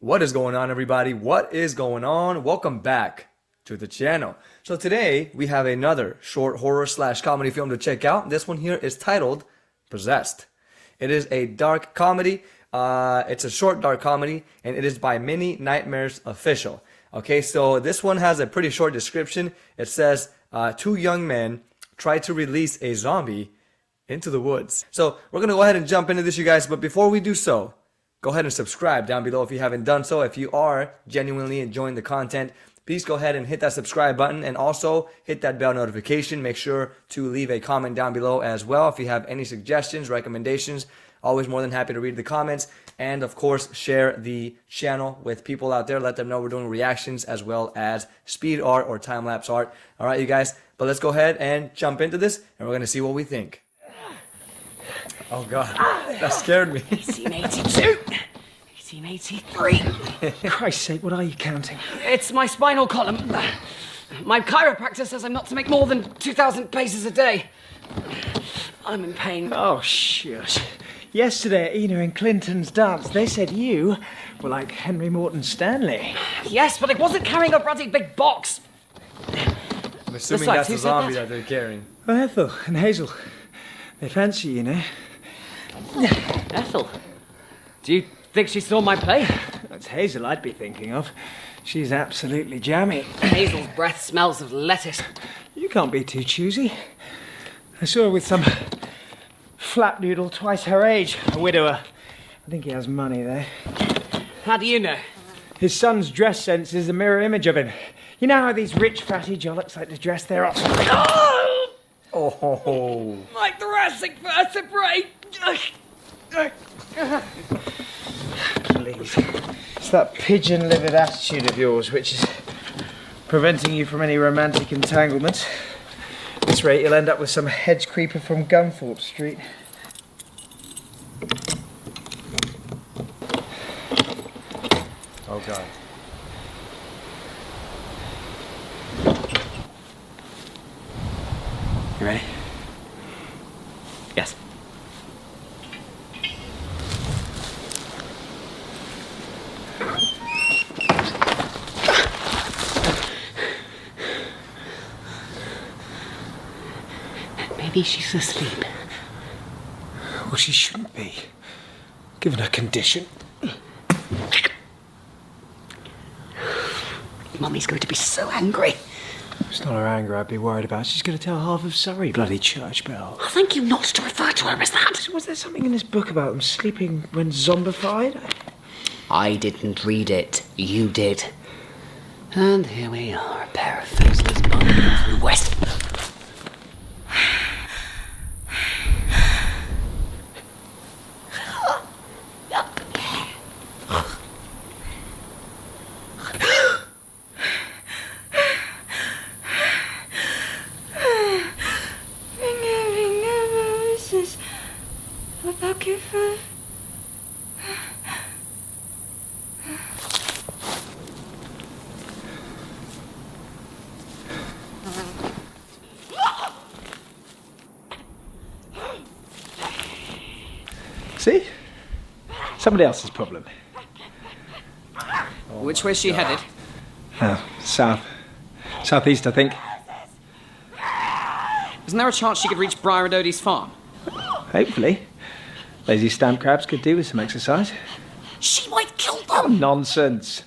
What is going on, everybody? What is going on? Welcome back to the channel. So today we have another short horror slash comedy film to check out. This one here is titled Possessed. It is a dark comedy. It's a short dark comedy, and it is by Mini Nightmares Official. Okay, so this one has a pretty short description. It says, two young men try to release a zombie into the woods. So we're going to go ahead and jump into this, you guys. But before we do so, go ahead and subscribe down below if you haven't done so. If you are genuinely enjoying the content, please go ahead and hit that subscribe button and also hit that bell notification. Make sure to leave a comment down below as well if you have any suggestions, recommendations. Always more than happy to read the comments. And of course, share the channel with people out there. Let them know we're doing reactions as well as speed art or time-lapse art. All right, you guys, but let's go ahead and jump into this and we're going to see what we think. Oh God, that scared me. 1882, 1883. Christ's sake, what are you counting? It's my spinal column. My chiropractor says I'm not to make more than 2,000 paces a day. I'm in pain. Oh, shush. Yesterday at Ina and Clinton's dance, they said you were like Henry Morton Stanley. Yes, but I wasn't carrying a bloody big box. I'm assuming Besides, that's the who said zombie that? that they're carrying. Well, Ethel and Hazel, they fancy you, know. Ethel, do you think she saw my play? That's Hazel I'd be thinking of. She's absolutely jammy. Hazel's breath smells of lettuce. You can't be too choosy. I saw her with some flapnoodle twice her age, a widower. I think he has money, though. How do you know? His son's dress sense is a mirror image of him. You know how these rich fatty jollocks like to dress their offspring? Oh, My thoracic vertebrae. Please. It's that pigeon-livered attitude of yours which is preventing you from any romantic entanglements. At this rate, you'll end up with some hedge creeper from Gunthorpe Street. oh God. You ready? Yes. Maybe she's asleep. Well, she shouldn't be, given her condition. Mummy's going to be so angry. It's not her anger I'd be worried about. She's going to tell half of Surrey, bloody church bell. I thank you not to refer to her as that. Was there something in this book about them sleeping when zombified? I didn't read it. You did. And here we are, a pair of faceless bums from West. See? Somebody else's problem. Which way's she headed? South. Southeast, I think. Isn't there a chance she could reach Briar and Odie's farm? Hopefully. Lazy stamp crabs could do with some exercise. She might kill them! Nonsense.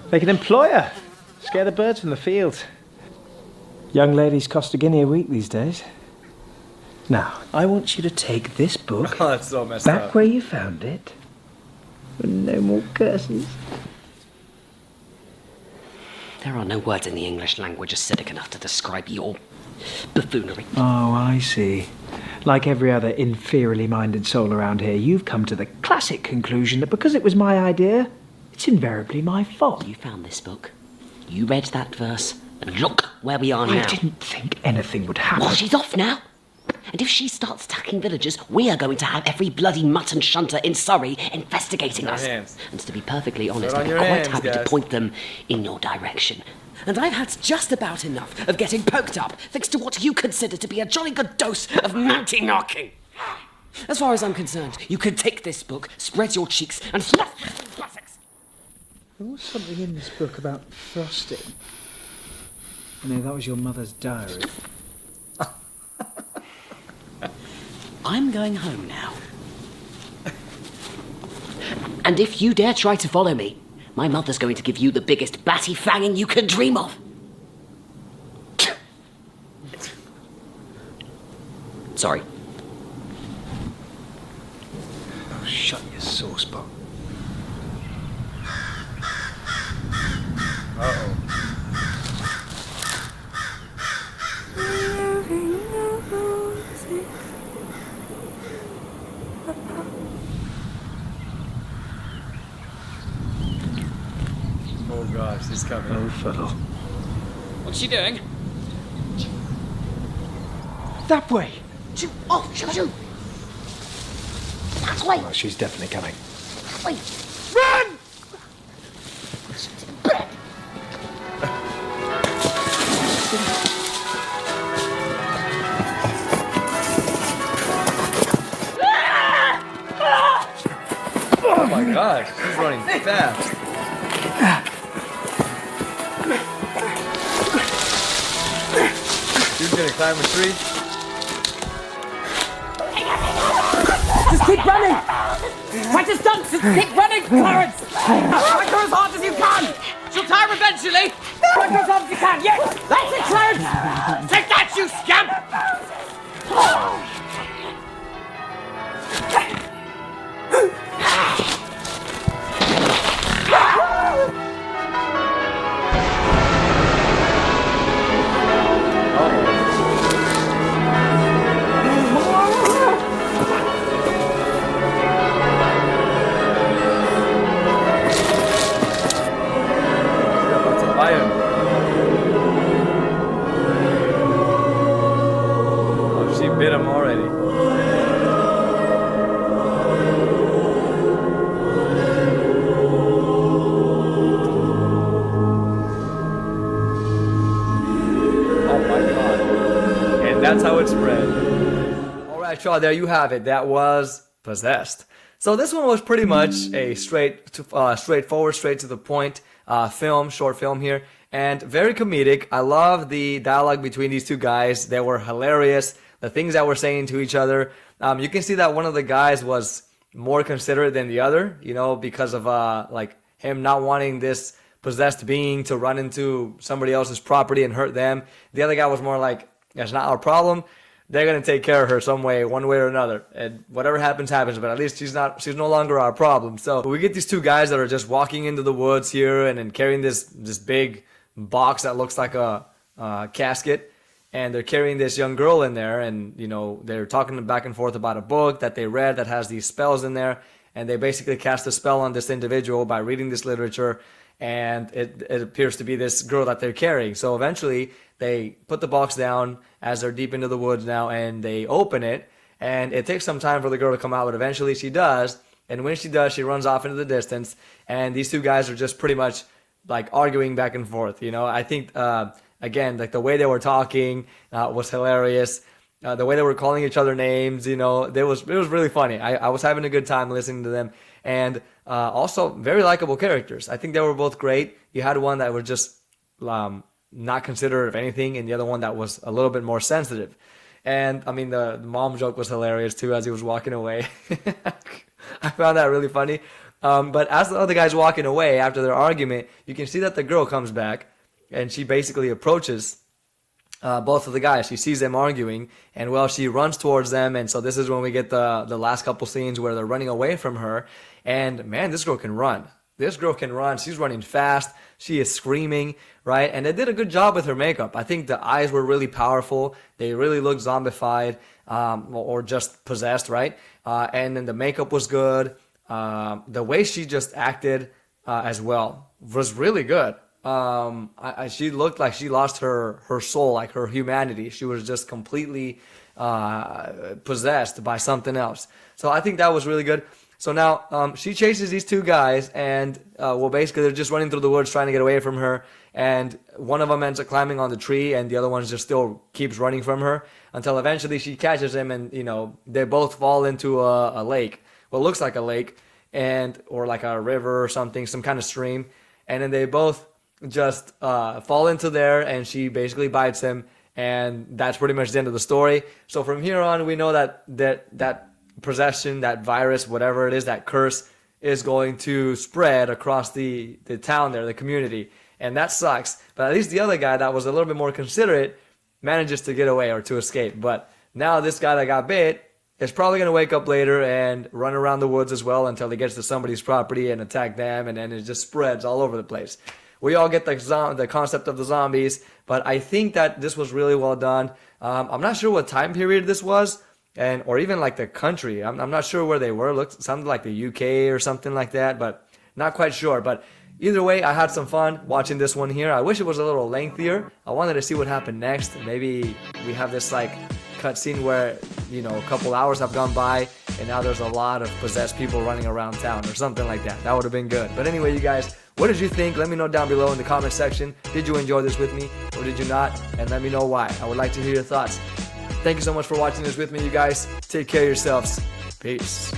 They can employ her. Scare the birds from the fields. Young ladies cost a guinea a week these days. Now, I want you to take this book Oh, that's so messed back up. where you found it. And no more curses. There are no words in the English language acidic enough to describe your buffoonery. Oh, I see. Like every other inferiorly minded soul around here, you've come to the classic conclusion that because it was my idea, it's invariably my fault. You found this book. You read that verse. And look where we are I now. didn't think anything would happen. Well, she's off now. And if she starts attacking villagers, we are going to have every bloody mutt and shunter in Surrey investigating us. hands. And to be perfectly honest, on I'm your quite hands, happy to guys. point them in your direction. And I've had just about enough of getting poked up thanks to what you consider to be a jolly good dose of mounting knocking. As far as I'm concerned, you could take this book, spread your cheeks, and fluff classics. There was something in this book about frosting. No, that was your mother's diary. I'm going home now. And if you dare try to follow me, my mother's going to give you the biggest batty fanging you can dream of. Sorry. Oh, shut your sauce box. Uh-oh. Oh gosh, he's coming. Oh, fellow. What's she doing? That way! Shoo! Oh, shoo, shoo! That way! Oh, she's definitely coming. That way! Run! Oh my gosh, he's running fast. He's gonna climb a tree. Just keep running! Try to stunt! Just keep running, Clarence! Try her as hard as you can! She'll tire eventually! Try her as hard as you can! Yes! That's it, Clarence! Take that, you scamp! You're about to bite him. Oh, she bit him already. Oh my god. And that's how it spread. Alright, y'all, there you have it. That was Possessed. So this one was pretty much a straightforward, straight to the point short film here, and very comedic. I love the dialogue between these two guys. They were hilarious. The things that were saying to each other. You can see that one of the guys was more considerate than the other, you know, because of like him not wanting this possessed being to run into somebody else's property and hurt them. The other guy was more like, that's not our problem. They're gonna take care of her some way, one way or another, and whatever happens, happens. But at least she's no longer our problem. So we get these two guys that are just walking into the woods here and then carrying this big box that looks like a casket, and they're carrying this young girl in there, and you know they're talking back and forth about a book that they read that has these spells in there, and they basically cast a spell on this individual by reading this literature, and it appears to be this girl that they're carrying. So eventually they put the box down as they're deep into the woods now, and they open it, and it takes some time for the girl to come out, but eventually she does, and when she does, she runs off into the distance, and these two guys are just pretty much like arguing back and forth, you know. I think again, like the way they were talking was hilarious. The way they were calling each other names, you know, it was really funny. I was having a good time listening to them, and also very likable characters. I think they were both great. You had one that was just not considerate of anything, and the other one that was a little bit more sensitive. And I mean, the mom joke was hilarious too as he was walking away. I found that really funny. But as the other guy's walking away after their argument, you can see that the girl comes back, and she basically approaches both of the guys. She sees them arguing, and well, she runs towards them, and so this is when we get the last couple scenes where they're running away from her. And man, this girl can run. This girl can run. She's running fast. She is screaming, right? And they did a good job with her makeup. I think the eyes were really powerful. They really looked zombified or just possessed, right? And then the makeup was good. The way she just acted as well was really good. She looked like she lost her soul, like her humanity. She was just completely possessed by something else. So I think that was really good. So now she chases these two guys, and well, basically they're just running through the woods trying to get away from her. And one of them ends up climbing on the tree, and the other one just still keeps running from her until eventually she catches him, and you know they both fall into a lake. Well, it looks like a lake. and or like a river or something, some kind of stream, and then they both just fall into there, and she basically bites him, and that's pretty much the end of the story. So from here on, we know that possession, that virus, whatever it is, that curse is going to spread across the town there, the community, and that sucks. But at least the other guy that was a little bit more considerate manages to get away or to escape. But now this guy that got bit is probably going to wake up later and run around the woods as well until he gets to somebody's property and attack them, and then it just spreads all over the place. We all get the concept of the zombies, but I think that this was really well done. I'm not sure what time period this was, or even like the country. I'm not sure where they were. Sounded like the UK or something like that, but not quite sure. But either way, I had some fun watching this one here. I wish it was a little lengthier. I wanted to see what happened next. Maybe we have this like cutscene where, you know, a couple hours have gone by and now there's a lot of possessed people running around town or something like that. That would have been good. But anyway, you guys, what did you think? Let me know down below in the comment section. Did you enjoy this with me or did you not? And let me know why. I would like to hear your thoughts. Thank you so much for watching this with me, you guys. Take care of yourselves. Peace.